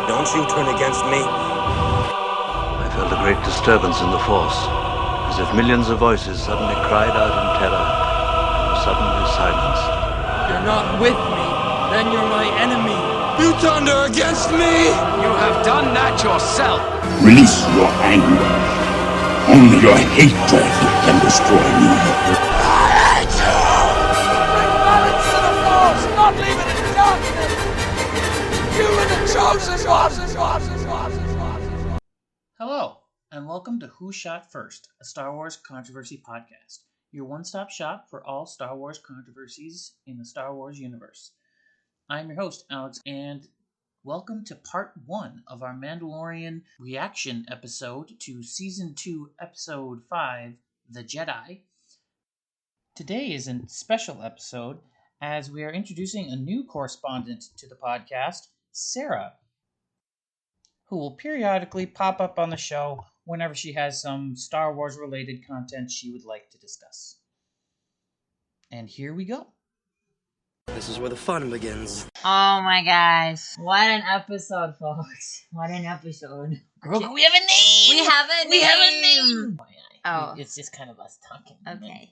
Don't you turn against me. I felt a great disturbance in the Force, as if millions of voices suddenly cried out in terror and were suddenly silenced. You're not with me, then you're my enemy. You turned her against me! You have done that yourself. Release your anger. Only your hatred can destroy me. I hate you! Bring balance to the Force, not leave it in darkness! You were the chosen one! Hello, and welcome to Who Shot First, a Star Wars controversy podcast, your one-stop shop for all Star Wars controversies in the Star Wars universe. I'm your host, Alex, and welcome to part 1 of our Mandalorian reaction episode to Season 2, Episode 5, The Jedi. Today is a special episode as we are introducing a new correspondent to the podcast, Sarah, who will periodically pop up on the show whenever she has some Star Wars-related content she would like to discuss. And here we go. This is where the fun begins. Oh my gosh. What an episode, folks. What an episode. Girl, we have a name! We have a name! We have a name! Oh. It's just kind of us talking. Okay.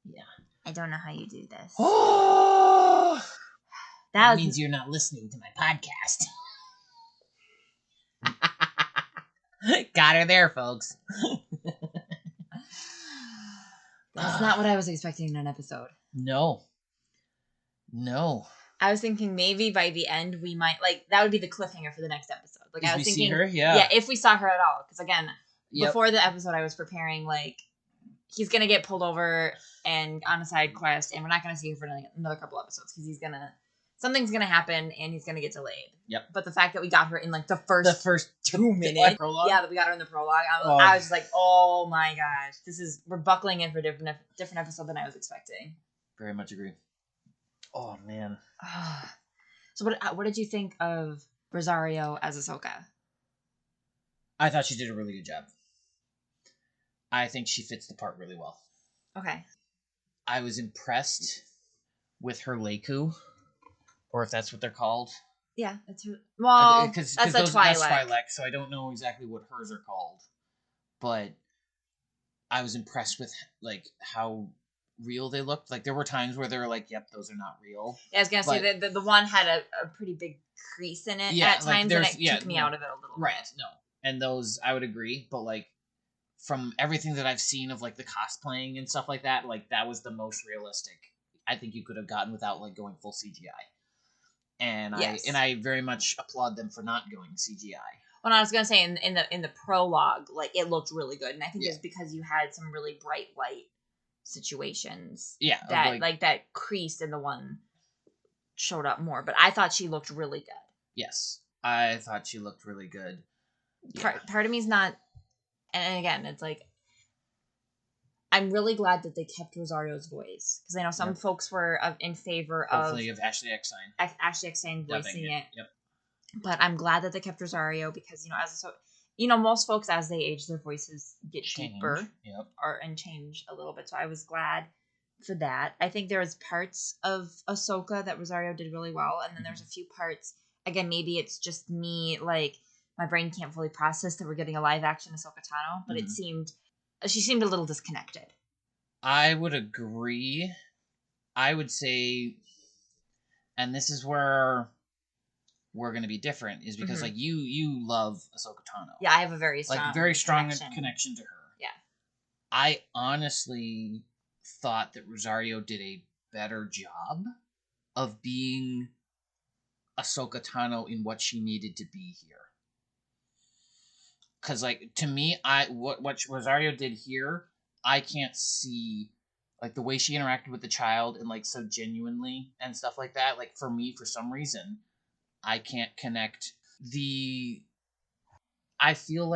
Yeah. I don't know how you do this. Oh! That means you're not listening to my podcast. Got her there, folks. That's not what I was expecting in an episode. No. I was thinking maybe by the end we might, that would be the cliffhanger for the next episode. I was thinking, see her? Yeah, if we saw her at all. Because again, Yep. before the episode I was preparing, he's going to get pulled over and on a side quest, and we're not going to see her for another couple episodes because something's going to happen and he's going to get delayed. Yep. But the fact that we got her in the first 2 minutes. Prologue? Yeah, that we got her in the prologue. I was just like, oh my gosh. We're buckling in for a different episode than I was expecting. Very much agree. Oh, man. So what did you think of Rosario as Ahsoka? I thought she did a really good job. I think she fits the part really well. Okay. I was impressed with her Leiku, or if that's what they're called. Yeah, that's that's a Twi'lek. That's Twi'lek, so I don't know exactly what hers are called. But I was impressed with how real they looked. There were times where they were like, "Yep, those are not real." Yeah, I was gonna say that the one had a pretty big crease in it at times, and it took me out of it a little bit. Right. No, and those I would agree, but from everything that I've seen of the cosplaying and stuff like that, that was the most realistic I think you could have gotten without going full CGI. And yes. I very much applaud them for not going CGI. Well, I was gonna say in the prologue, it looked really good, and I think it's because you had some really bright light situations. Yeah, that crease in the one showed up more, but I thought she looked really good. Yes, I thought she looked really good. Yeah. Part of me's not. And again, it's I'm really glad that they kept Rosario's voice. Because I know some folks were in favor hopefully of Ashley Eckstein. Ashley Eckstein voicing it. Yep. But I'm glad that they kept Rosario because, most folks, as they age, their voices get deeper. Yep. And change a little bit. So I was glad for that. I think there was parts of Ahsoka that Rosario did really well. And then there's a few parts, again, maybe it's just me, my brain can't fully process that we're getting a live action Ahsoka Tano, but she seemed a little disconnected. I would agree. I would say, and this is where we're going to be different, is because you love Ahsoka Tano. Yeah, I have a very strong connection to her. Yeah. I honestly thought that Rosario did a better job of being Ahsoka Tano in what she needed to be here. Because, to me, what Rosario did here, I can't see, the way she interacted with the child and, so genuinely and stuff like that. For me, for some reason, I can't connect I feel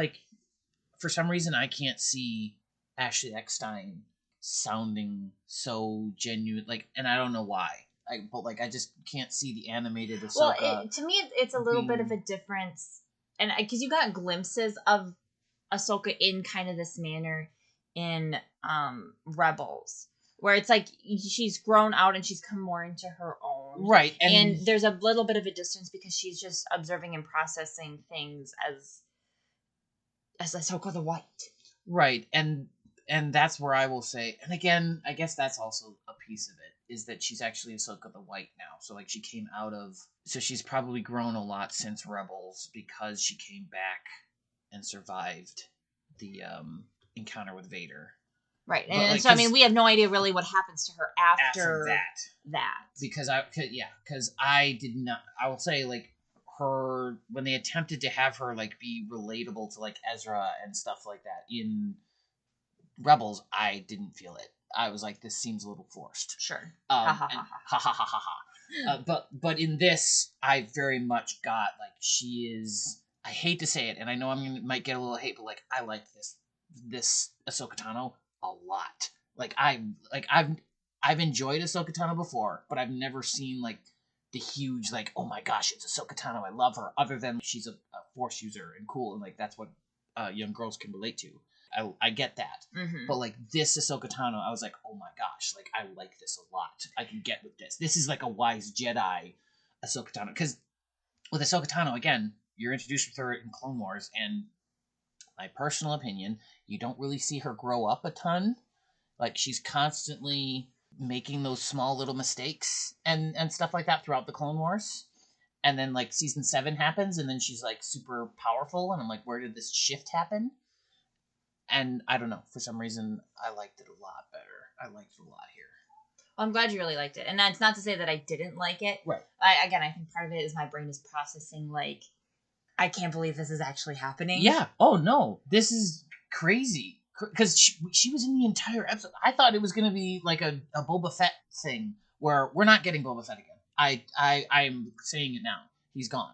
for some reason, I can't see Ashley Eckstein sounding so genuine, and I don't know why. But I just can't see the animated Ahsoka. Well, to me, it's a little bit of a difference. And because you got glimpses of Ahsoka in kind of this manner in Rebels, where it's like she's grown out and she's come more into her own. Right. And there's a little bit of a distance because she's just observing and processing things as Ahsoka the White. Right. And that's where I will say, and again, I guess that's also a piece of it, is that she's actually Ahsoka the White now. So like she came out of, so she's probably grown a lot since Rebels because she came back and survived the encounter with Vader. Right. But, And like, so, I mean, we have no idea really what happens to her after that. Because I did not, I will say, like, her, when they attempted to have her, like, be relatable to, like, Ezra and stuff like that in Rebels, I didn't feel it. I was like, this seems a little forced. Sure. But in this, I very much got, like, she is, I hate to say it, and I know might get a little hate, but, like, I like this Ahsoka Tano a lot. I've enjoyed Ahsoka Tano before, but I've never seen like the huge like, oh my gosh, it's Ahsoka Tano, I love her. Other than she's a Force user and cool, and like that's what young girls can relate to. I get that, but like this Ahsoka Tano, I was like, oh my gosh, like I like this a lot. I can get with this. This is like a wise Jedi Ahsoka Tano, because with Ahsoka Tano, again, you're introduced with her in Clone Wars, and my personal opinion, you don't really see her grow up a ton. Like, she's constantly making those small little mistakes and stuff like that throughout the Clone Wars. And then, like, Season 7 happens, and then she's, like, super powerful, and I'm like, where did this shift happen? And I don't know. For some reason, I liked it a lot better. I liked it a lot here. Well, I'm glad you really liked it. And that's not to say that I didn't like it. Right. I think part of it is my brain is processing, like, I can't believe this is actually happening. Yeah. Oh, no. This is crazy. Because she was in the entire episode. I thought it was going to be like a Boba Fett thing where we're not getting Boba Fett again. I'm saying it now. He's gone.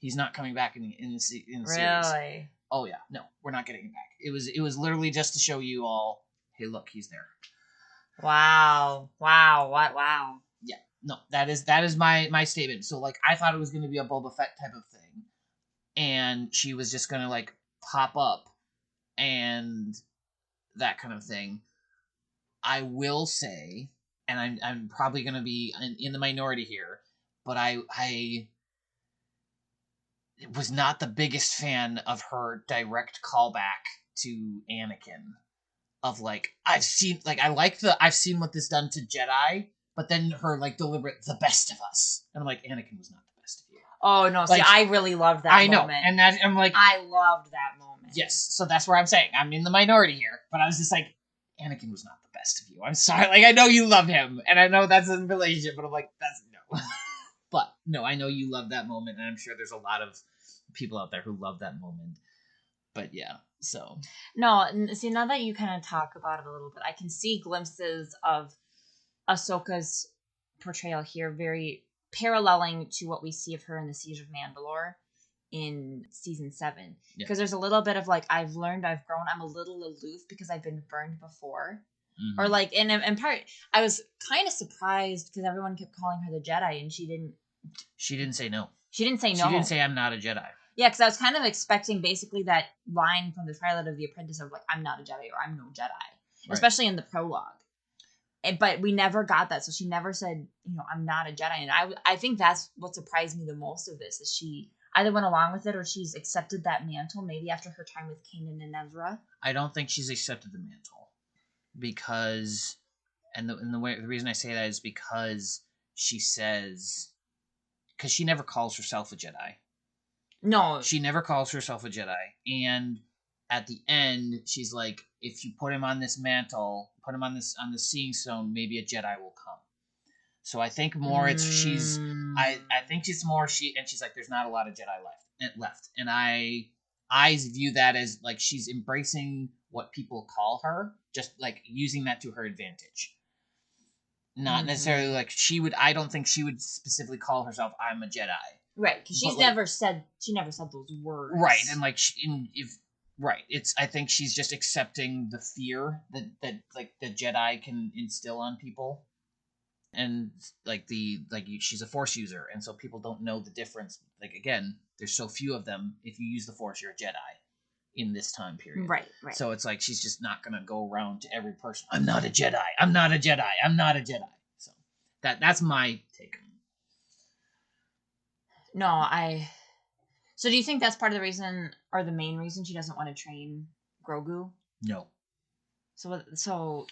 He's not coming back in the series. Really? Oh, yeah. No, we're not getting him back. It was literally just to show you all, hey, look, he's there. Wow. Wow. Yeah. No, that is my statement. So, like, I thought it was going to be a Boba Fett type of thing. And she was just going to, like, pop up and that kind of thing. I will say, and I'm probably going to be in the minority here, but I was not the biggest fan of her direct callback to Anakin. Of, like, I've seen what this done to Jedi, but then her, like, deliberate, the best of us. And I'm like, Anakin was not the best of you. Oh, no. Like, see, I really loved that moment. I know. And that, I'm like... I loved that moment. Yes. So that's where I'm saying. I'm in the minority here. But I was just like, Anakin was not the best of you. I'm sorry. Like, I know you love him. And I know that's a relationship. But I'm like, that's... No. But, no, I know you love that moment. And I'm sure there's a lot of people out there who love that moment. But, yeah. So... No, see, now that you kind of talk about it a little bit, I can see glimpses of Ahsoka's portrayal here very... paralleling to what we see of her in the Siege of Mandalore in season 7. Because there's a little bit of like, I've learned, I've grown, I'm a little aloof because I've been burned before. Mm-hmm. Or like, and in part, I was kind of surprised because everyone kept calling her the Jedi and she didn't say no. She didn't say no. She didn't say, I'm not a Jedi. Yeah, because I was kind of expecting basically that line from the Twilight of the Apprentice of like, I'm not a Jedi or I'm no Jedi. Right. Especially in the prologue. But we never got that, so she never said, I'm not a Jedi. And I think that's what surprised me the most of this, is she either went along with it or she's accepted that mantle, maybe after her time with Kanan and Ezra. I don't think she's accepted the mantle. Because, and the reason I say that is because she says, because she never calls herself a Jedi. No. She never calls herself a Jedi. And at the end, she's like, if you put him on this mantle, put him on the Seeing Stone, maybe a Jedi will come. So I think more it's she's... I think it's more she... And she's like, there's not a lot of Jedi left. And I view that as, like, she's embracing what people call her, just, like, using that to her advantage. Not necessarily, like, I don't think she would specifically call herself, I'm a Jedi. Right, because she never said those words. Right, and, like, right. I think she's just accepting the fear that like the Jedi can instill on people, and she's a Force user, and so people don't know the difference. Like, again, there's so few of them. If you use the Force, you're a Jedi. in this time period. Right. So it's like she's just not gonna go around to every person. I'm not a Jedi. I'm not a Jedi. I'm not a Jedi. So that's my take on it. No, So do you think that's part of the reason, or the main reason, she doesn't want to train Grogu? No. So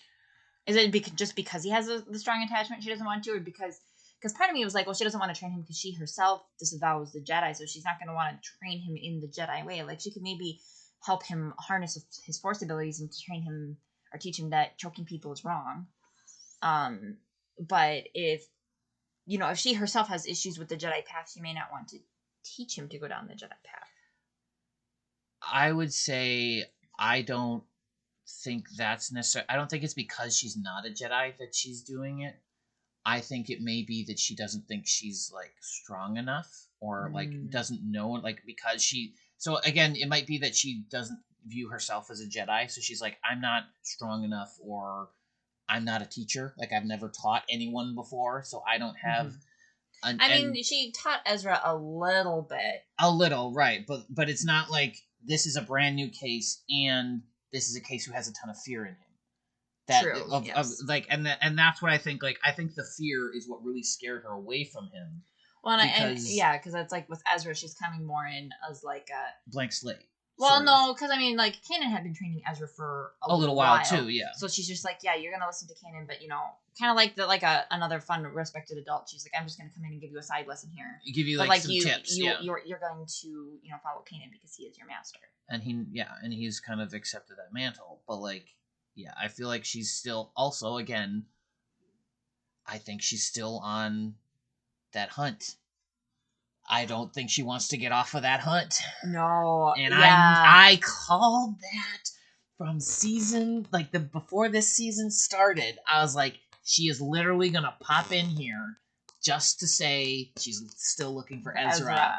is it just because he has the strong attachment she doesn't want to, or because part of me was like, well, she doesn't want to train him because she herself disavows the Jedi, so she's not going to want to train him in the Jedi way. Like, she could maybe help him harness his Force abilities and to train him or teach him that choking people is wrong. But if she herself has issues with the Jedi path, she may not want to teach him to go down the Jedi path. I would say I don't think that's necessary. I don't think it's because she's not a Jedi that she's doing it. I think it may be that she doesn't think she's like strong enough, or like doesn't know, like, because she. So again, it might be that she doesn't view herself as a Jedi, so she's like, I'm not strong enough, or I'm not a teacher. Like, I've never taught anyone before, so I don't have. She taught Ezra a little bit. A little, right? But it's not like this is a brand new case, and this is a case who has a ton of fear in him. True. Yes. And that's what I think. Like, I think the fear is what really scared her away from him. Well, because it's like with Ezra, she's coming more in as like a blank slate. Well, no, because like Kanan had been training Ezra for a little while too, yeah. So she's just like, yeah, you're gonna listen to Kanan, but kind of like another fun, respected adult. She's like, I'm just gonna come in and give you a side lesson here. Give you some tips. You're going to follow Kanan because he is your master. And he's kind of accepted that mantle, but like. Yeah, I feel like she's still also, again, I think she's still on that hunt. I don't think she wants to get off of that hunt. No. And I called that from before this season started. I was like, she is literally going to pop in here just to say she's still looking for Ezra.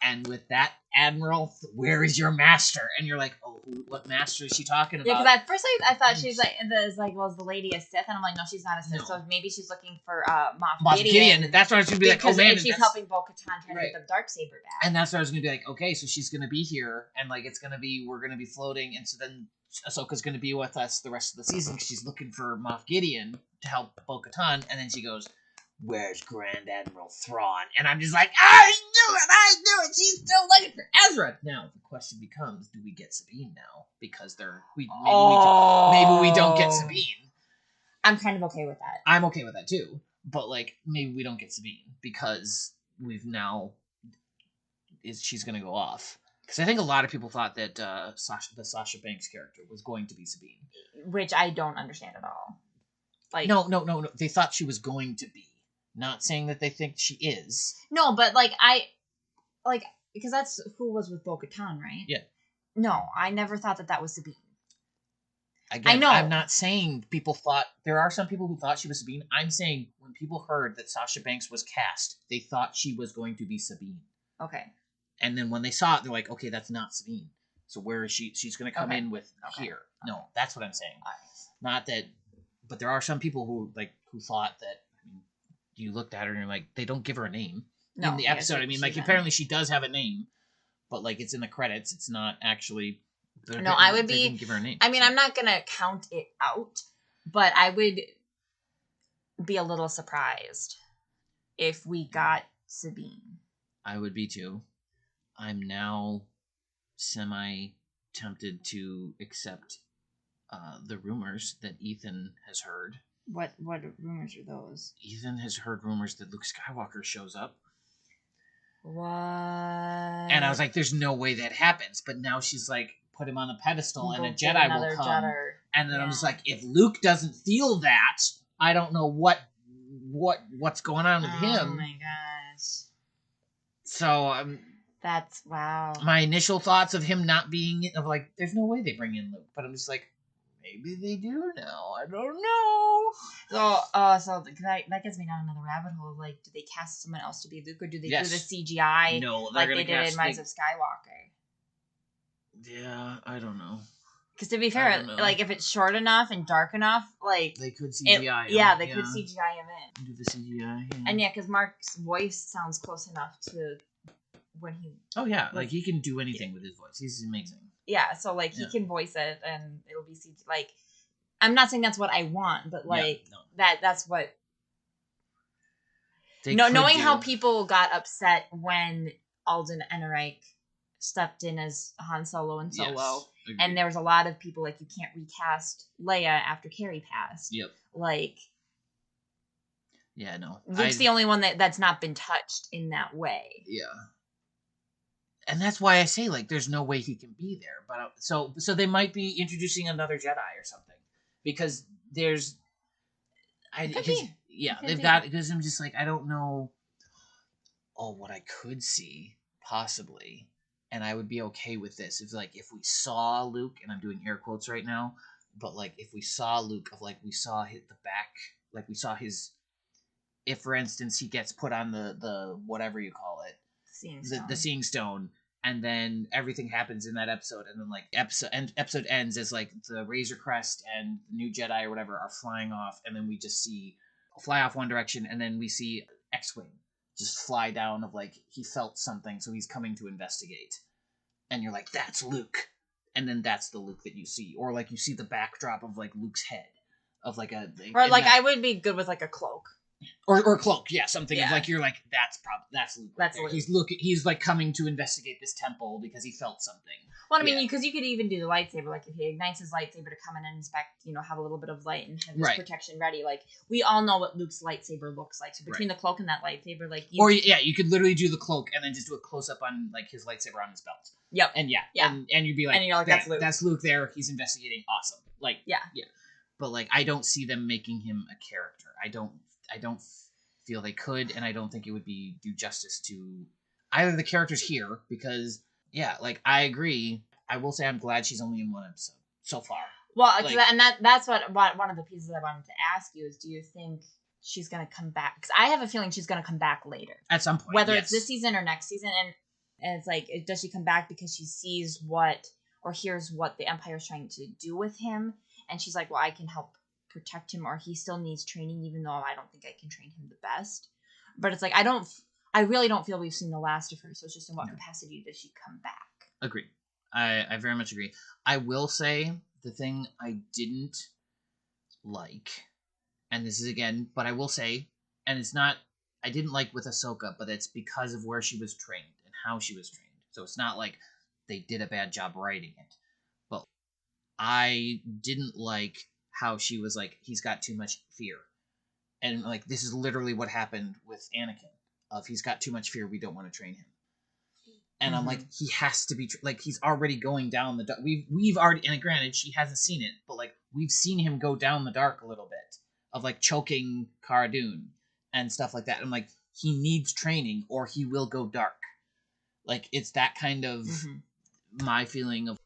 And with that, Admiral, where is your master? And you're like, oh, what master is she talking about? Yeah, because at first I thought she's like, is the lady a Sith? And I'm like, no, she's not a Sith. No. So maybe she's looking for Moff Gideon. That's what I was going to be like, oh man. She's helping Bo-Katan trying to get the Darksaber back. And that's what I was going to be like, okay, so she's going to be here, and like we're going to be floating, and so then Ahsoka's going to be with us the rest of the season because she's looking for Moff Gideon to help Bo-Katan, and then she goes, where's Grand Admiral Thrawn? And I'm just like, I knew it! She's still looking for Ezra! Now, the question becomes, do we get Sabine now? Because maybe we don't get Sabine. I'm kind of okay with that. I'm okay with that too. But, like, maybe we don't get Sabine because she's going to go off. Because I think a lot of people thought that the Sasha Banks character was going to be Sabine. Which I don't understand at all. Like, No. They thought she was going to be. Not saying that they think she is. No, but because that's who was with Bo-Katan, right? Yeah. No, I never thought that was Sabine. Again, I know. I'm not saying people thought. There are some people who thought she was Sabine. I'm saying when people heard that Sasha Banks was cast, they thought she was going to be Sabine. Okay. And then when they saw it, they're like, okay, that's not Sabine. So where is she? She's going to come in with here. No, that's what I'm saying. Not that. But there are some people who thought that. You looked at her and you're like, they don't give her a name in the episode. I mean, like, apparently she does have a name, but like it's in the credits. It's not actually. No, I would be. Didn't give her a name. I mean, I'm not gonna count it out, but I would be a little surprised if we got Sabine. I would be too. I'm now semi-tempted to accept the rumors that Ethan has heard. What rumors are those? Ethan has heard rumors that Luke Skywalker shows up. What? And I was like, there's no way that happens. But now she's like, put him on a pedestal and a Jedi will come. And then I'm just like, if Luke doesn't feel that, I don't know what's going on with him. Oh my gosh. So that's wow. My initial thoughts of him not being like, there's no way they bring in Luke. But I'm just like, maybe they do now. I don't know. So that gets me down another rabbit hole. Like, do they cast someone else to be Luke, or do they do the CGI? No, like they did in Rise of Skywalker. Yeah, I don't know. Because to be fair, like if it's short enough and dark enough, like they could CGI. Could CGI him in. Do the CGI. Yeah. And because Mark's voice sounds close enough to when he. Oh yeah, like he can do anything with his voice. He's amazing. Yeah, so like he can voice it and it'll be CG. Like, I'm not saying that's what I want, but like that's what. Knowing how people got upset when Alden Ehrenreich stepped in as Han Solo and Solo, and there was a lot of people like, you can't recast Leia after Carrie passed. Yep. Like, yeah, no. Luke's the only one that's not been touched in that way. Yeah. And that's why I say, like, there's no way he can be there. But so they might be introducing another Jedi or something, because there's, they've got, because I'm just like, I don't know. Oh, what I could see possibly, and I would be okay with this if we saw Luke, and I'm doing air quotes right now, but like if we saw Luke, of like we saw hit the back, like we saw his, if for instance he gets put on the whatever you call it, the Seeing Stone, and then everything happens in that episode, and then like episode ends as like the Razor Crest and the new Jedi or whatever are flying off, and then we just fly off one direction, and then we see X-Wing just fly down, of like he felt something, so he's coming to investigate, and you're like, that's Luke, and then that's the Luke that you see, or like you see the backdrop of like Luke's head, of like a, or like I would be good with like a cloak. Or cloak, yeah, something of like, you're like, that's Luke. That's Luke. He's like coming to investigate this temple because he felt something. Well, I mean, because you could even do the lightsaber, like if he ignites his lightsaber to come in and inspect, have a little bit of light and have his protection ready. Like, we all know what Luke's lightsaber looks like. So between the cloak and that lightsaber, like, you could literally do the cloak and then just do a close up on like his lightsaber on his belt. Yep. And and you'd be like, and you're like, that's Luke. That's Luke there. He's investigating. Awesome. Like, yeah. But like, I don't see them making him a character. I don't feel they could, and I don't think it would do justice to either the characters here, because like I agree. I will say I'm glad she's only in one episode so far. Well, and that's what one of the pieces I wanted to ask you is, do you think she's going to come back? Because I have a feeling she's going to come back later at some point, whether it's this season or next season, and it's like, does she come back because she sees what or hears what the Empire's trying to do with him, and she's like, well, I can help protect him, or he still needs training, even though I don't think I can train him the best. But it's like, I really don't feel we've seen the last of her, so it's just in what capacity does she come back? Agree. I very much agree. I will say the thing I didn't like, and this is again, but I will say, and it's not, I didn't like with Ahsoka, but it's because of where she was trained and how she was trained. So it's not like they did a bad job writing it. But I didn't like how she was like, he's got too much fear. And like, this is literally what happened with Anakin, of he's got too much fear, we don't want to train him. And I'm like, he has to be, like, he's already going down the dark. We've already, and granted, she hasn't seen it, but like, we've seen him go down the dark a little bit, of like choking Cara Dune and stuff like that. I'm like, he needs training or he will go dark. Like, it's that kind of my feeling of,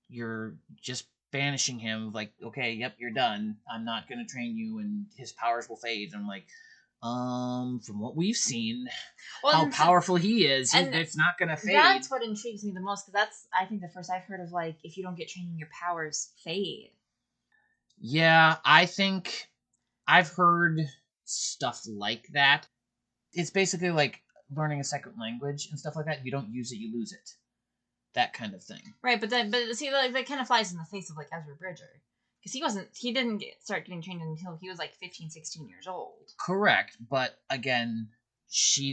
you're just banishing him, like, okay, yep, you're done. I'm not going to train you, and his powers will fade. And I'm like, from what we've seen, how powerful he is, it's not going to fade. That's what intrigues me the most, because that's, I think, the first I've heard of, like, if you don't get training, your powers fade. Yeah, I think I've heard stuff like that. It's basically like learning a second language and stuff like that. If you don't use it, you lose it. That kind of thing. Right, but see, like, that kind of flies in the face of like Ezra Bridger, because he didn't start getting trained until he was like 15, 16 years old. Correct, but again,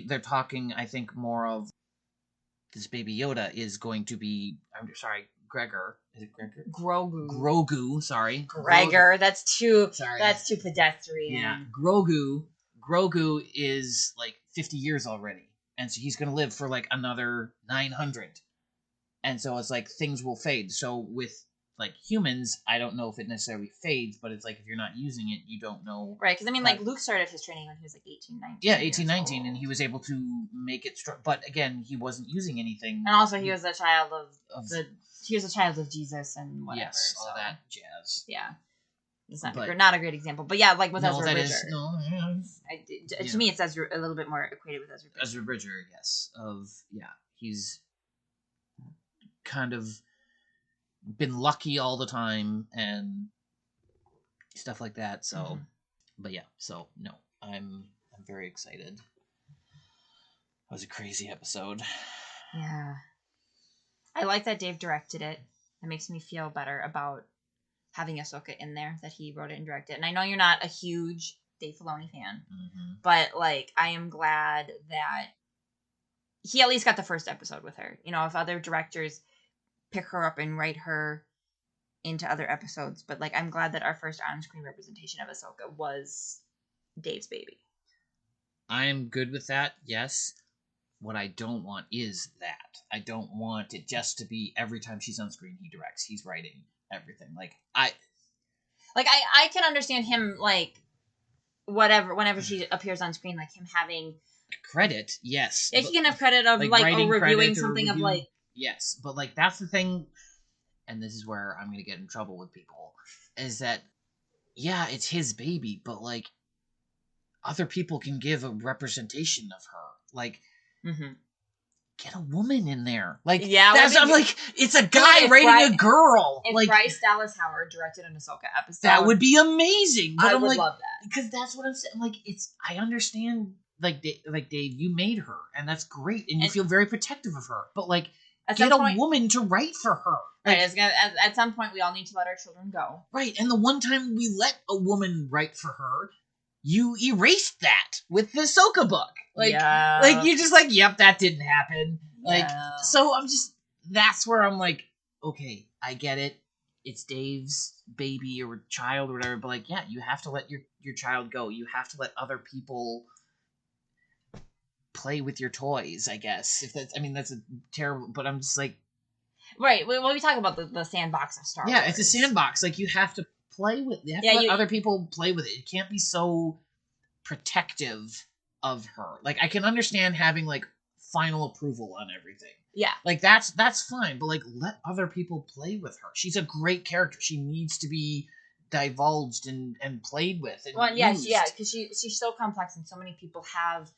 they're talking, I think, more of this baby Yoda is going to be, I'm sorry, Gregor. Is it Gregor? Grogu, sorry. Gregor, that's too pedestrian. Yeah, Grogu is like 50 years already, and so he's going to live for like another 900. And so it's like things will fade. So with like humans, I don't know if it necessarily fades, but it's like if you're not using it, you don't know. Right, because I mean, like Luke started his training when he was like 18, 19. Yeah, 18, 19, and he was able to make it strong. But again, he wasn't using anything. And also, he was a child of Jesus and whatever. Yes, all that jazz. Yeah, it's not a great example, but yeah, like with Ezra Bridger. To me, it's a little bit more equated with Ezra Bridger. Ezra Bridger, yes, he's kind of been lucky all the time and stuff like that. So, but yeah, so no, I'm very excited. That was a crazy episode. Yeah, I like that Dave directed it. That makes me feel better about having Ahsoka in there, that he wrote it and directed. And I know you're not a huge Dave Filoni fan, but like I am glad that he at least got the first episode with her. You know, if other directors pick her up and write her into other episodes, but like I'm glad that our first on-screen representation of Ahsoka was Dave's baby. I'm good with that, yes. What I don't want is that. I don't want it just to be every time she's on screen he directs, he's writing everything. I can understand him like whenever she appears on screen, like him having credit, yes. Yeah, he can have credit of like or reviewing something of like yes, but like that's the thing, and this is where I'm gonna get in trouble with people, is that yeah, it's his baby, but like other people can give a representation of her. Like get a woman in there. Like yeah, that's I'm like it's a guy writing a girl. If like Bryce Dallas Howard directed an Ahsoka episode, that would be amazing. But I I'm would like, love that because that's what I'm saying. Like I understand. Like Dave, you made her, and that's great, and you feel very protective of her. But like, get a woman to write for her. Like, right, at some point, we all need to let our children go. Right, and the one time we let a woman write for her, you erased that with the Ahsoka book. Like, like you're just like, yep, that didn't happen. Like, so I'm just that's where I'm like, okay, I get it. It's Dave's baby or child or whatever, but like, yeah, you have to let your child go. You have to let other people play with your toys, I guess. If that's, I mean, that's a terrible, but I'm just like, right. When we talk about the sandbox of Star Wars, yeah, it's a sandbox. Like you have to play with, you have to let other people play with it. It can't be so protective of her. Like I can understand having like final approval on everything. Yeah, like that's fine, but like let other people play with her. She's a great character. She needs to be divulged and played with. And well, yeah, because she's so complex, and so many people have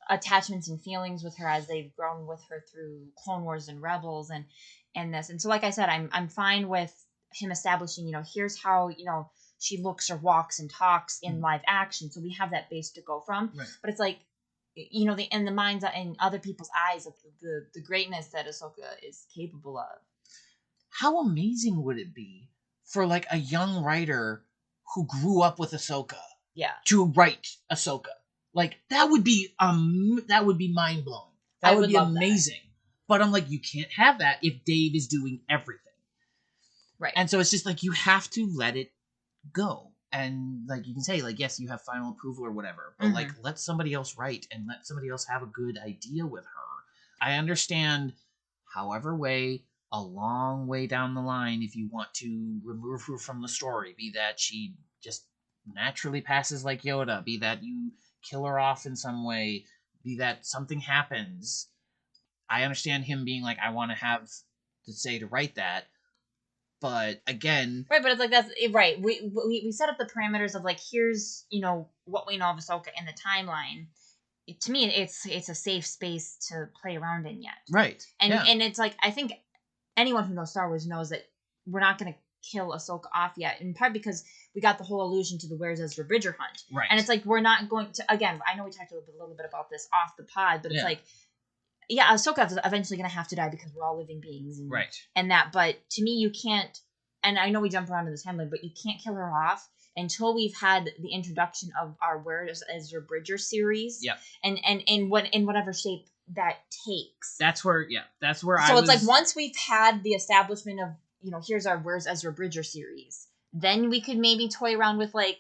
attachments and feelings with her as they've grown with her through Clone Wars and Rebels and this. And so like I said, I'm fine with him establishing, you know, here's how, you know, she looks or walks and talks in live action. So we have that base to go from. Right. But it's like, you know, in the minds and other people's eyes of the greatness that Ahsoka is capable of. How amazing would it be for like a young writer who grew up with Ahsoka to write Ahsoka? Like that would be mind blowing. That would be amazing. But I'm like, you can't have that if Dave is doing everything. Right. And so it's just like you have to let it go. And like you can say, like, yes, you have final approval or whatever, but like let somebody else write and let somebody else have a good idea with her. I understand, however way, a long way down the line, if you want to remove her from the story, be that she just naturally passes like Yoda, be that you kill her off in some way, be that something happens. I understand him being like, I want to have to say to write that, but again, right. But it's like that's right. We set up the parameters of like, here's, you know, what we know of Ahsoka in the timeline. To me, it's a safe space to play around in yet. Right. And it's like I think anyone who knows Star Wars knows that we're not going to kill Ahsoka off yet, in part because we got the whole allusion to the Where's Ezra Bridger hunt. Right. And it's like, we're not going to, again, I know we talked a little bit about this off the pod, but it's like, yeah, Ahsoka's eventually going to have to die because we're all living beings. And, and that, but to me, you can't, and I know we jump around in the timeline, but you can't kill her off until we've had the introduction of our Where's Ezra Bridger series. Yeah. And in whatever shape that takes. That's where, so it's like, once we've had the establishment of, you know, here's our Where's Ezra Bridger series, then we could maybe toy around with like,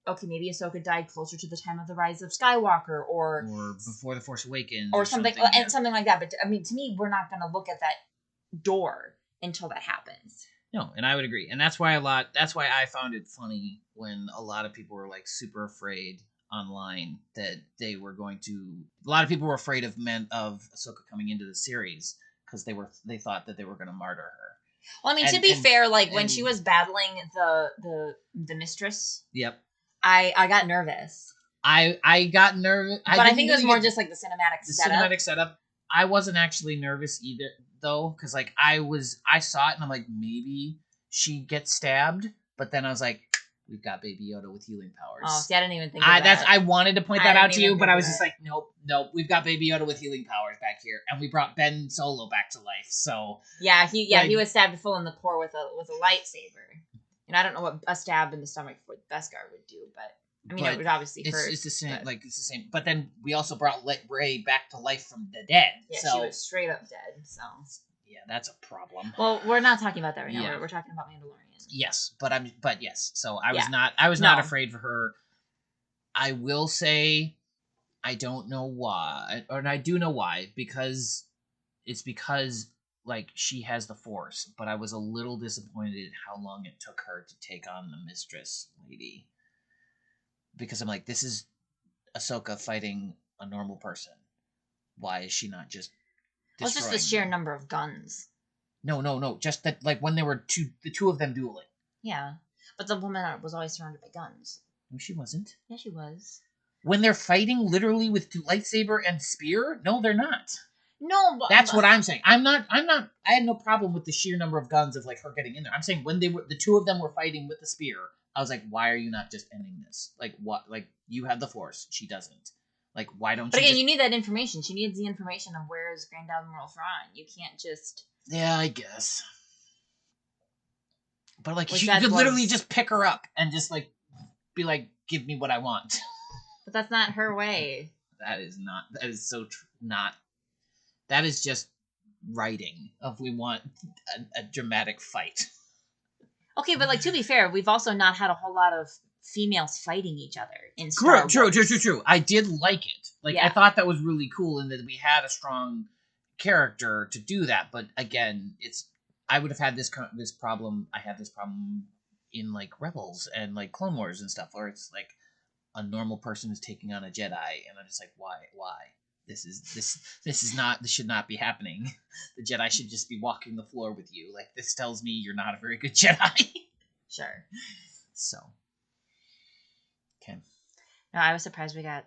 okay, maybe Ahsoka died closer to the time of the Rise of Skywalker, or before The Force Awakens, or something like that. But I mean, to me, we're not going to look at that door until that happens. No, and I would agree, and that's why I found it funny when a lot of people were like super afraid online that they were going to. A lot of people were afraid of Ahsoka coming into the series because they thought that they were going to martyr her. Well, I mean, to be fair, like when she was battling the mistress, I got nervous. I got nervous, but I think it was more just like the cinematic setup. I wasn't actually nervous either, though, because like I saw it and I'm like, maybe she gets stabbed, but then I was like, we've got Baby Yoda with healing powers. Oh, see, I didn't even think of that. I wanted to point that out to you, but I was just like, nope, we've got Baby Yoda with healing powers. Wars back here, and we brought Ben Solo back to life. So Yeah, like, he was stabbed full in the core with a lightsaber. And I don't know what a stab in the stomach for Beskar would do, but I mean, it would obviously hurt. It's the same. But... It's the same. But then we also brought Rey back to life from the dead. Yeah, so... she was straight up dead. So yeah, that's a problem. Well, we're not talking about that right now. Yeah. We're talking about Mandalorian. Yes, but yes. So I was not afraid for her. I will say, I don't know why, or I do know why, because like she has the Force, but I was a little disappointed how long it took her to take on the Mistress lady. Because I'm like, this is Ahsoka fighting a normal person. Why is she not just Well, it's just the sheer number of guns. No. Just that, like, when there were the two of them dueling. Yeah. But the woman was always surrounded by guns. No, she wasn't. Yeah, she was. When they're fighting literally with lightsaber and spear? No, they're not. No, but... That's what I'm saying. I had no problem with the sheer number of guns of, like, her getting in there. I'm saying when the two of them were fighting with the spear, I was like, why are you not just ending this? Like, what? Like, you have the Force. She doesn't. Like, why don't But you again, you need that information. She needs the information of where is Grand Admiral Thrawn. You can't just... Yeah, I guess. But, like, Which you could literally just pick her up and just, like, be like, give me what I want. But that's not her way. That is not. That is just writing of we want a dramatic fight. Okay, but, like, to be fair, we've also not had a whole lot of females fighting each other in Star Wars. True. I did like it. Like, Yeah. I thought that was really cool in that we had a strong character to do that. But again, I would have had this problem. I had this problem in, like, Rebels and, like, Clone Wars and stuff, where it's like a normal person is taking on a Jedi, and I'm just like, why? This should not be happening. The Jedi should just be walking the floor with you. Like, this tells me you're not a very good Jedi. Sure. So. Okay. No, I was surprised we got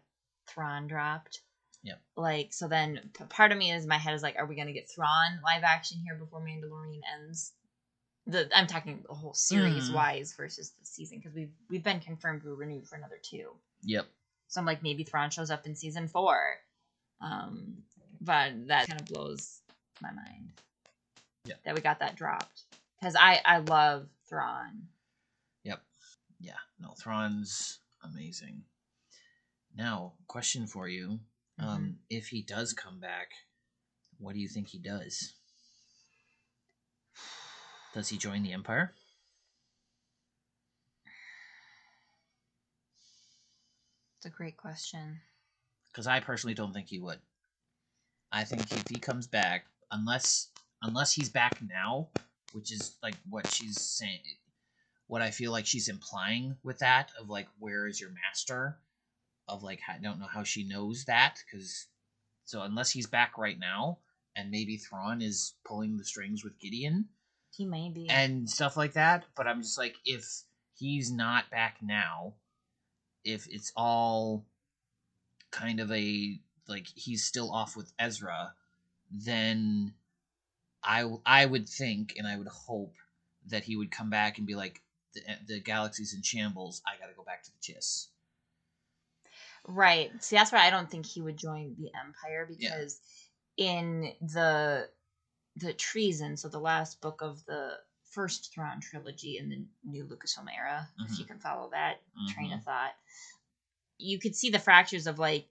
Thrawn dropped. Yep. Like, so then part of me my head is like, are we going to get Thrawn live action here before Mandalorian ends? I'm talking the whole series wise versus the season, because we've been confirmed we're renewed for another 2. Yep. So I'm like, maybe Thrawn shows up in season 4. But that kind of blows my mind. Yeah. That we got that dropped. Because I love Thrawn. Yep. Yeah. No, Thrawn's amazing. Now, question for you. If he does come back, what do you think he does? Does he join the Empire? It's a great question. Because I personally don't think he would. I think if he comes back, unless he's back now, which is like what she's saying, what I feel like she's implying with that, of like, where is your master? Of like, I don't know how she knows that, so unless he's back right now, and maybe Thrawn is pulling the strings with Gideon, he may be, and stuff like that. But I'm just like, if he's not back now, if it's all kind of a, like, he's still off with Ezra, then I would think, and I would hope, that he would come back and be like, the galaxy's in shambles, I gotta go back to the Chiss. Right. See, that's why I don't think he would join the Empire, because in the treason, so the last book of the first Thrawn trilogy in the new Lucasfilm era, if you can follow that train of thought, you could see the fractures of, like,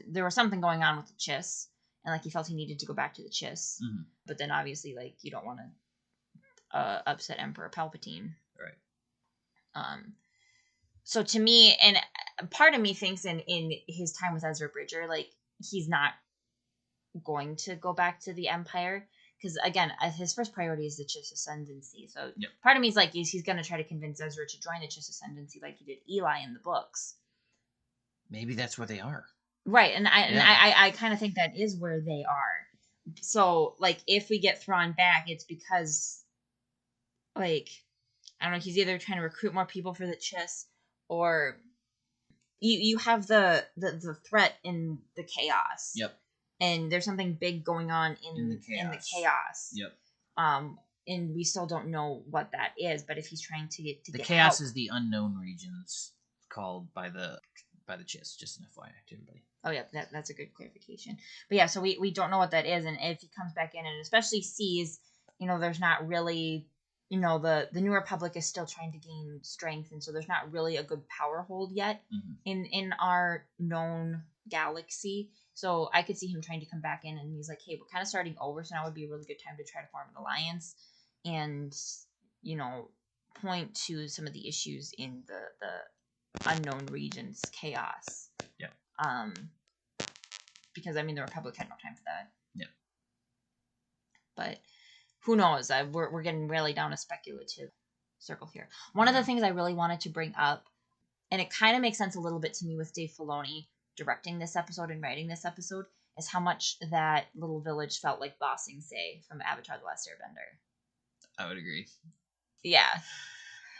there was something going on with the Chiss, and, like, he felt he needed to go back to the Chiss. But then obviously, like, you don't want to upset Emperor Palpatine. Right. So to me, and part of me thinks in his time with Ezra Bridger, like, he's not going to go back to the Empire, because again, his first priority is the Chiss Ascendancy. So part of me is like, he's going to try to convince Ezra to join the Chiss Ascendancy, like he did Eli in the books. Maybe that's where they are. Right, and I kind of think that is where they are. So, like, if we get Thrawn back, it's because, like, I don't know, he's either trying to recruit more people for the Chiss, or you have the threat in the chaos. Yep. And there's something big going on in the chaos. Yep. And we still don't know what that is, but if he's trying to get the chaos help, is the unknown regions called by the by the chiss. Just an FYI to everybody. Oh yeah, that's a good clarification. But yeah, so we don't know what that is, and if he comes back in and especially sees, there's not really, the New Republic is still trying to gain strength, and so there's not really a good power hold yet in our known galaxy. So I could see him trying to come back in, and he's like, hey, we're kind of starting over, so now would be a really good time to try to form an alliance, and point to some of the issues in the unknown regions chaos. Yeah. Because the Republic had no time for that. Yeah. But who knows? We're getting really down a speculative circle here. One of the things I really wanted to bring up, and it kind of makes sense a little bit to me with Dave Filoni directing this episode and writing this episode, is how much that little village felt like Ba Sing Se from Avatar: The Last Airbender. I would agree. Yeah.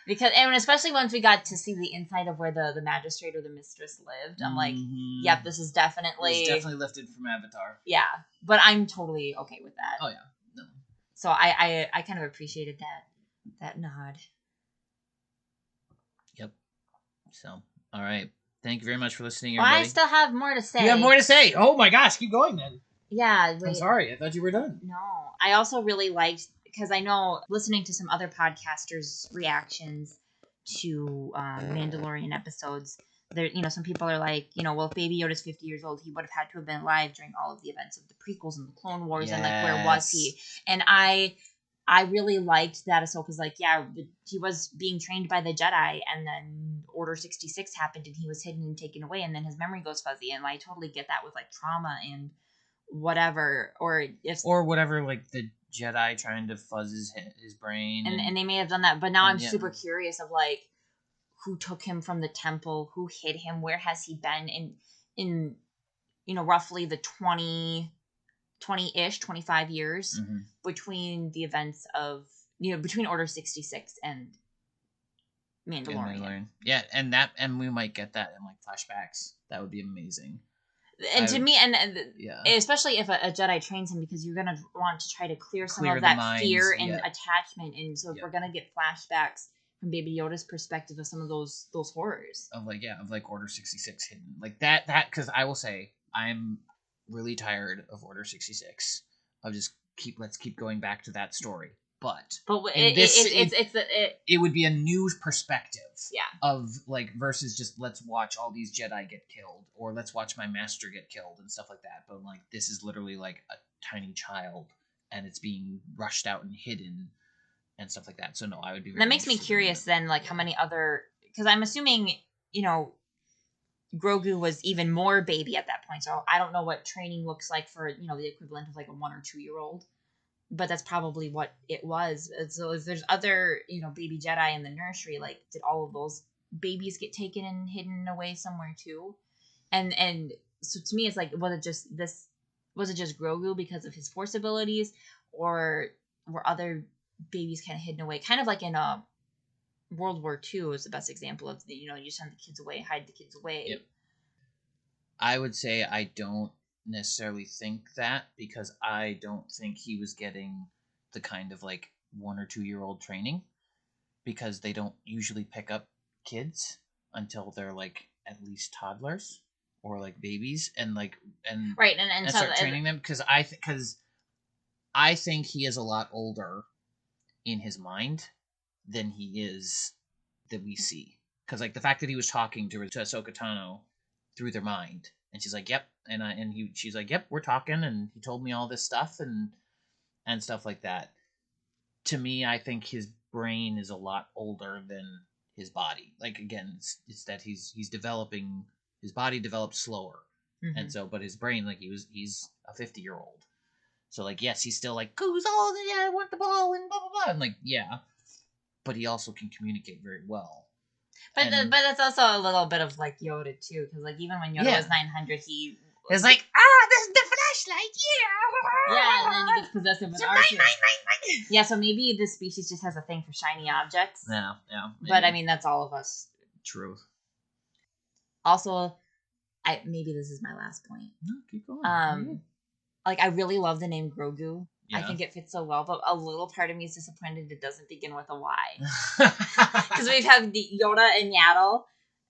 Because, and especially once we got to see the inside of where the magistrate or the mistress lived, I'm like, yep, this is definitely... It's definitely lifted from Avatar. Yeah, but I'm totally okay with that. Oh, yeah. No. So I kind of appreciated that nod. Yep. So, all right. Thank you very much for listening, Well, everybody. I still have more to say. You have more to say? Oh, my gosh. Keep going, then. Yeah. Wait. I'm sorry. I thought you were done. No. I also really liked... Because I know listening to some other podcasters' reactions to Mandalorian episodes, there, some people are like, well, if Baby Yoda's 50 years old, he would have had to have been alive during all of the events of the prequels and the Clone Wars, and like, where was he? And I really liked that Ahsoka's like, yeah, he was being trained by the Jedi, and then Order 66 happened, and he was hidden and taken away, and then his memory goes fuzzy, and I totally get that with like trauma and whatever, or whatever, like the Jedi trying to fuzz his brain, and they may have done that, but now I'm super curious of like who took him from the temple, who hid him, where has he been in roughly the 20-ish 25 years between the events of between Order 66 and Mandalorian. Yeah, and we might get that in like flashbacks. That would be amazing. And to me, especially if a Jedi trains him, because you're going to want to try to clear some of that fear and attachment. And so if we're going to get flashbacks from Baby Yoda's perspective of some of those horrors. Of like Order 66 hidden. Like that, because I will say, I'm really tired of Order 66. Let's keep going back to that story. But it would be a new perspective, of like versus just let's watch all these Jedi get killed, or let's watch my master get killed and stuff like that. But like this is literally like a tiny child, and it's being rushed out and hidden and stuff like that. So no, I would be. Very that makes me curious then, like how many other, because I'm assuming Grogu was even more baby at that point, so I don't know what training looks like for the equivalent of like a 1 or 2 year old. But that's probably what it was. So if there's other, baby Jedi in the nursery, like, did all of those babies get taken and hidden away somewhere too? And so to me, it's like, was it just Grogu because of his Force abilities, or were other babies kind of hidden away? Kind of like in World War II is the best example of you send the kids away, hide the kids away. Yep. I would say I don't necessarily think that, because I don't think he was getting the kind of like 1 or 2 year old training, because they don't usually pick up kids until they're like at least toddlers or like babies, and right and start training them, because I think he is a lot older in his mind than he is that we see, because like the fact that he was talking to Ahsoka Tano through their mind. And she's like, yep. She's like, yep, we're talking. And he told me all this stuff and stuff like that. To me, I think his brain is a lot older than his body. Like, again, it's that he's developing, his body develops slower. Mm-hmm. And so, but his brain, like he's a 50-year-old. So like, yes, he's still like, who's old? Yeah, I want the ball and blah, blah, blah. And like, yeah. But he also can communicate very well. But that's also a little bit of like Yoda too, because like even when Yoda was 900, he was like, this is the flashlight, yeah, and then he gets possessive with R2. Yeah, so maybe this species just has a thing for shiny objects. Yeah. Maybe. But I mean, that's all of us. True. Also, maybe this is my last point. No, keep going. Like I really love the name Grogu. Yeah. I think it fits so well, but a little part of me is disappointed it doesn't begin with a Y. Because we've had the Yoda and Yaddle,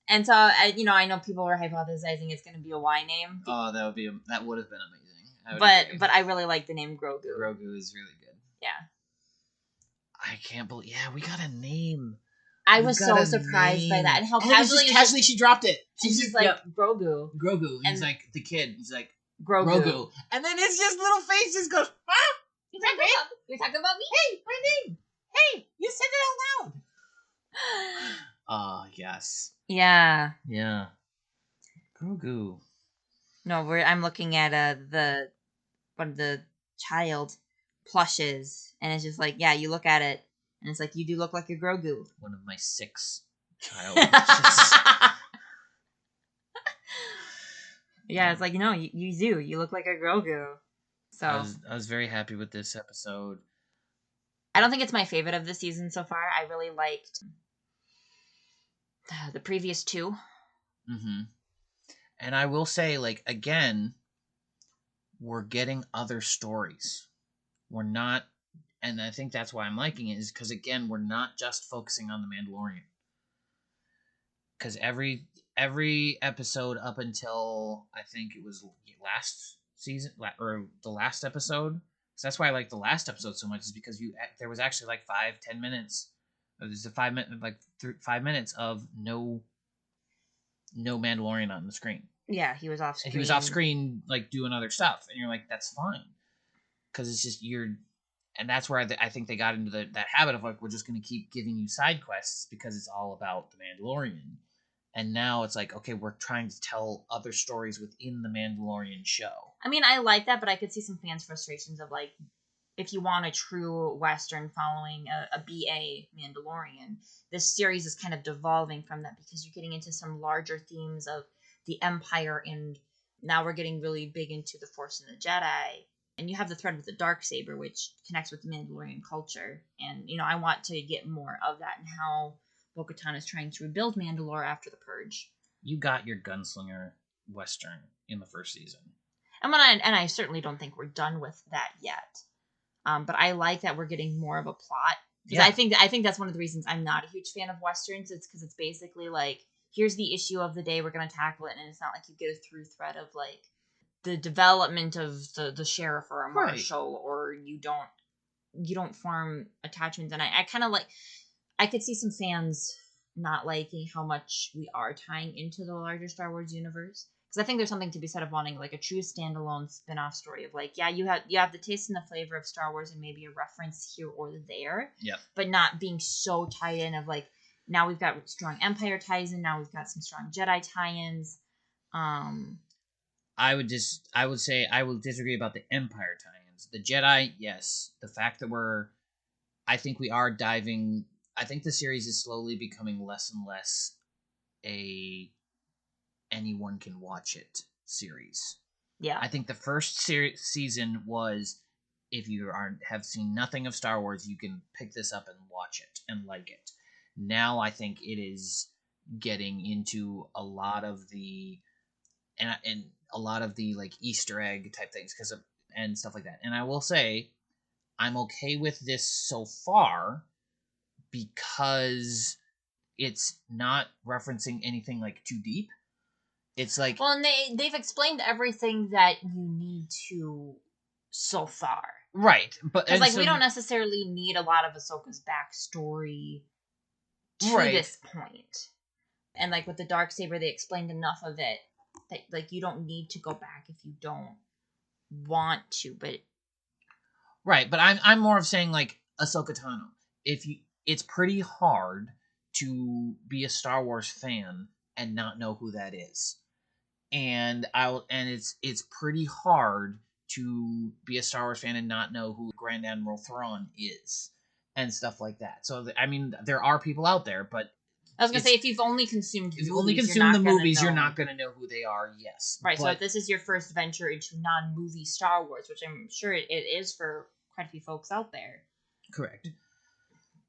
And so, I know people were hypothesizing it's going to be a Y name. Oh, that would have been amazing. But I really like the name Grogu. Grogu is really good. Yeah. I can't believe. Yeah, we got a name. I was so surprised by that, and how casually she dropped it. She's like Grogu. Grogu. And he's like the kid. He's like Grogu. And then his just little face just goes. Ah! You're talking about me? Hey, my name. Hey, you said it out loud. Yes. Yeah. Yeah. Grogu. No, I'm looking at one of the child plushes, and it's just like, yeah, you look at it, and it's like, you do look like a Grogu. One of my 6 child plushes. Yeah, it's like, no, you do. You look like a Grogu. So I was very happy with this episode. I don't think it's my favorite of the season so far. I really liked the previous 2. Mm-hmm. And I will say, like, again, we're getting other stories. We're not, and I think that's why I'm liking it, is because, again, we're not just focusing on the Mandalorian. Because every episode up until, I think it was last season, or the last episode, so that's why I like the last episode so much, is because there was actually like 5-10 minutes. There's a 5 minute, 5 minutes of no Mandalorian on the screen. Yeah, he was off screen. He was off screen, like, doing other stuff, and you're like, that's fine, because it's just and that's where I think they got into that habit of, like, we're just going to keep giving you side quests because it's all about the Mandalorian. And now it's like, okay, we're trying to tell other stories within the Mandalorian show. I mean, I like that, but I could see some fans' frustrations of, like, if you want a true Western following a BA Mandalorian, this series is kind of devolving from that because you're getting into some larger themes of the Empire, and now we're getting really big into the Force and the Jedi. And you have the thread with the Darksaber, which connects with the Mandalorian culture. And, I want to get more of that and how Bo-Katan is trying to rebuild Mandalore after the Purge. You got your gunslinger Western in the first season. And I certainly don't think we're done with that yet. But I like that we're getting more of a plot. Yeah. I think that's one of the reasons I'm not a huge fan of Westerns. It's because it's basically like, here's the issue of the day, we're going to tackle it. And it's not like you get a through thread of, like, the development of the sheriff or a marshal, right. Or you don't form attachments. And I kind of like, I could see some fans not liking how much we are tying into the larger Star Wars universe. Because I think there's something to be said of wanting, like, a true standalone spin-off story of, like, yeah, you have the taste and the flavor of Star Wars and maybe a reference here or there. Yeah. But not being so tied in of, like, now we've got strong Empire ties in, now we've got some strong Jedi tie-ins. I would say I will disagree about the Empire tie-ins. The Jedi, yes. The fact that I think we are diving. I think the series is slowly becoming less and less anyone can watch it series. Yeah. I think the first season was, if you have seen nothing of Star Wars, you can pick this up and watch it and like it. Now I think it is getting into a lot of the and a lot of the, like, Easter egg type things and stuff like that. And I will say, I'm okay with this so far because it's not referencing anything, like, too deep. It's like, well, and they've explained everything that you need to so far, right? But because, like, we don't necessarily need a lot of Ahsoka's backstory to this point. And, like, with the Darksaber, they explained enough of it that, like, you don't need to go back if you don't want to. But right, but I'm more of saying, like, Ahsoka Tano. It's pretty hard to be a Star Wars fan and not know who that is. And it's pretty hard to be a Star Wars fan and not know who Grand Admiral Thrawn is and stuff like that. So I mean, there are people out there, but I was gonna say, if you've only consumed the movies, you're not gonna know who they are. Yes, right. So if this is your first venture into non-movie Star Wars, which I'm sure it is for quite a few folks out there, correct.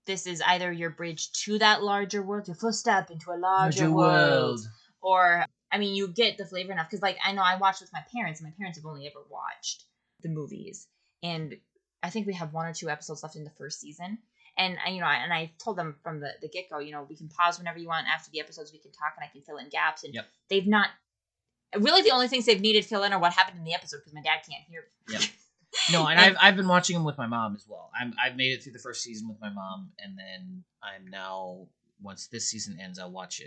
This is either your bridge to that larger world, your first step into a larger world, or, I mean, you get the flavor enough. Because, like, I know I watched with my parents, and my parents have only ever watched the movies. And I think we have 1 or 2 episodes left in the first season. And I told them from the get-go, we can pause whenever you want. After the episodes, we can talk and I can fill in gaps. And they've not, really the only things they've needed fill in are what happened in the episode because my dad can't hear. Yep. No, and I've been watching them with my mom as well. I've made it through the first season with my mom, and then I'm now, once this season ends, I'll watch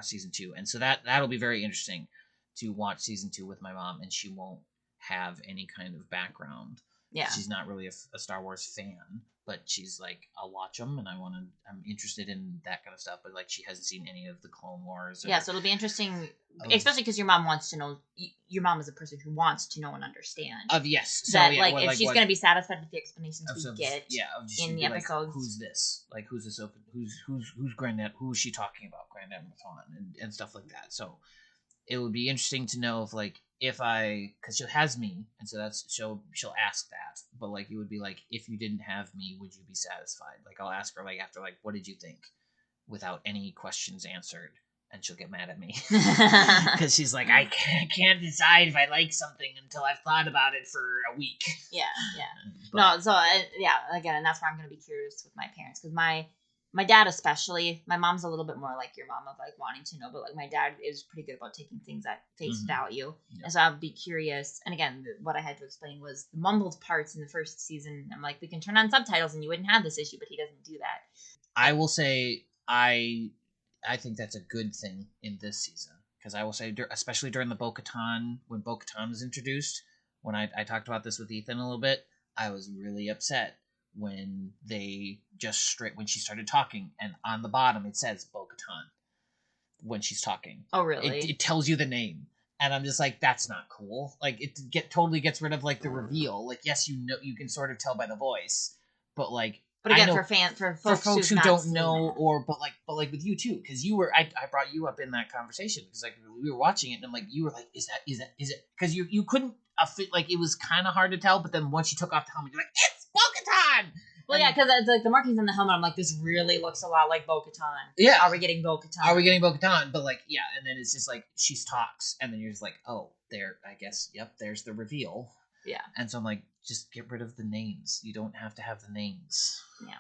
season 2. And so that'll be very interesting to watch season 2 with my mom, and she won't have any kind of background. Yeah. She's not really a Star Wars fan, but she's like, I'll watch them, and I'm interested in that kind of stuff, but like she hasn't seen any of the Clone Wars. Yeah, so it'll be interesting, especially because your mom wants to know, your mom is a person who wants to know and understand. Yes. So that, if she's going to be satisfied with the explanations we get in the episodes. Who's this? Like, who's Ahsoka? Who's Granddad? Who is she talking about? Granddad Mathon and stuff like that. So it would be interesting to know if because she has me, and so she'll ask that, but like it would be like, if you didn't have me, would you be satisfied? Like I'll ask her like after like, what did you think, without any questions answered, and she'll get mad at me because she's like, I can't decide if I like something until I've thought about it for a week. Yeah. No, so again, and that's where I'm gonna be curious with my parents, because my dad especially, my mom's a little bit more like your mom of like wanting to know, but like my dad is pretty good about taking things at face value. Yeah. And so I'll be curious. And again, what I had to explain was the mumbled parts in the first season. I'm like, we can turn on subtitles and you wouldn't have this issue, but he doesn't do that. I will say, I think that's a good thing in this season, because I will say, especially during the Bo-Katan, when Bo-Katan was introduced, when I talked about this with Ethan a little bit, I was really upset when they when she started talking, and on the bottom it says Bo-Katan when she's talking. Oh, really? It tells you the name, and I'm just like, that's not cool. Like, it totally gets rid of like the reveal. Like, yes, you can sort of tell by the voice, but like, but again, for folks who don't know, but like with you too, because I brought you up in that conversation because like we were watching it, and I'm like, you were like, is it? Because you couldn't like, it was kind of hard to tell, but then once you took off the helmet, you're like, it's Bo-Katan. Well, yeah, because it's like the markings on the helmet, I'm like, this really looks a lot like Bo-Katan. Yeah. Are we getting Bo-Katan? But like, yeah, and then it's just like, she talks, and then you're just like, oh, I guess, yep, there's the reveal. Yeah. And so I'm like, just get rid of the names. You don't have to have the names. Yeah.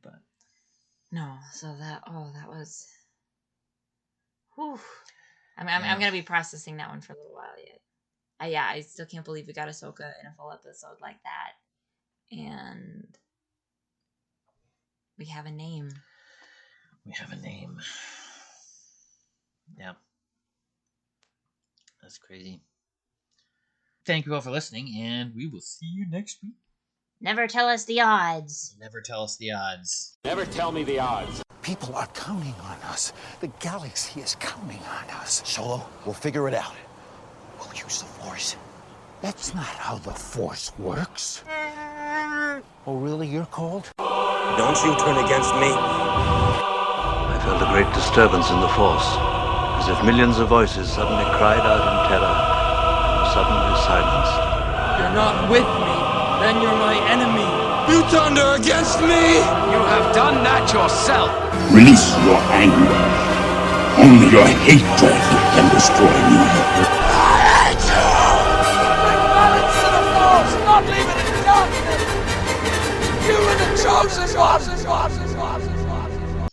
But. No, so that was. Whew. I'm going to be processing that one for a little while yet. I still can't believe we got Ahsoka in a full episode like that. And we have a name. Yeah. That's crazy. Thank you all for listening, and we will see you next week. Never tell us the odds. Never tell us the odds. Never tell me the odds. People are counting on us. The galaxy is counting on us. Solo, we'll figure it out. We'll use the Force. That's not how the Force works. Oh, really? You're cold? Don't you turn against me. I felt a great disturbance in the Force, as if millions of voices suddenly cried out in terror and were suddenly silenced. You're not with me, then you're my enemy. You turned her against me! You have done that yourself. Release your anger. Only your hatred can destroy me. Bring balance to the force, not leave it in darkness. You are the chosen one.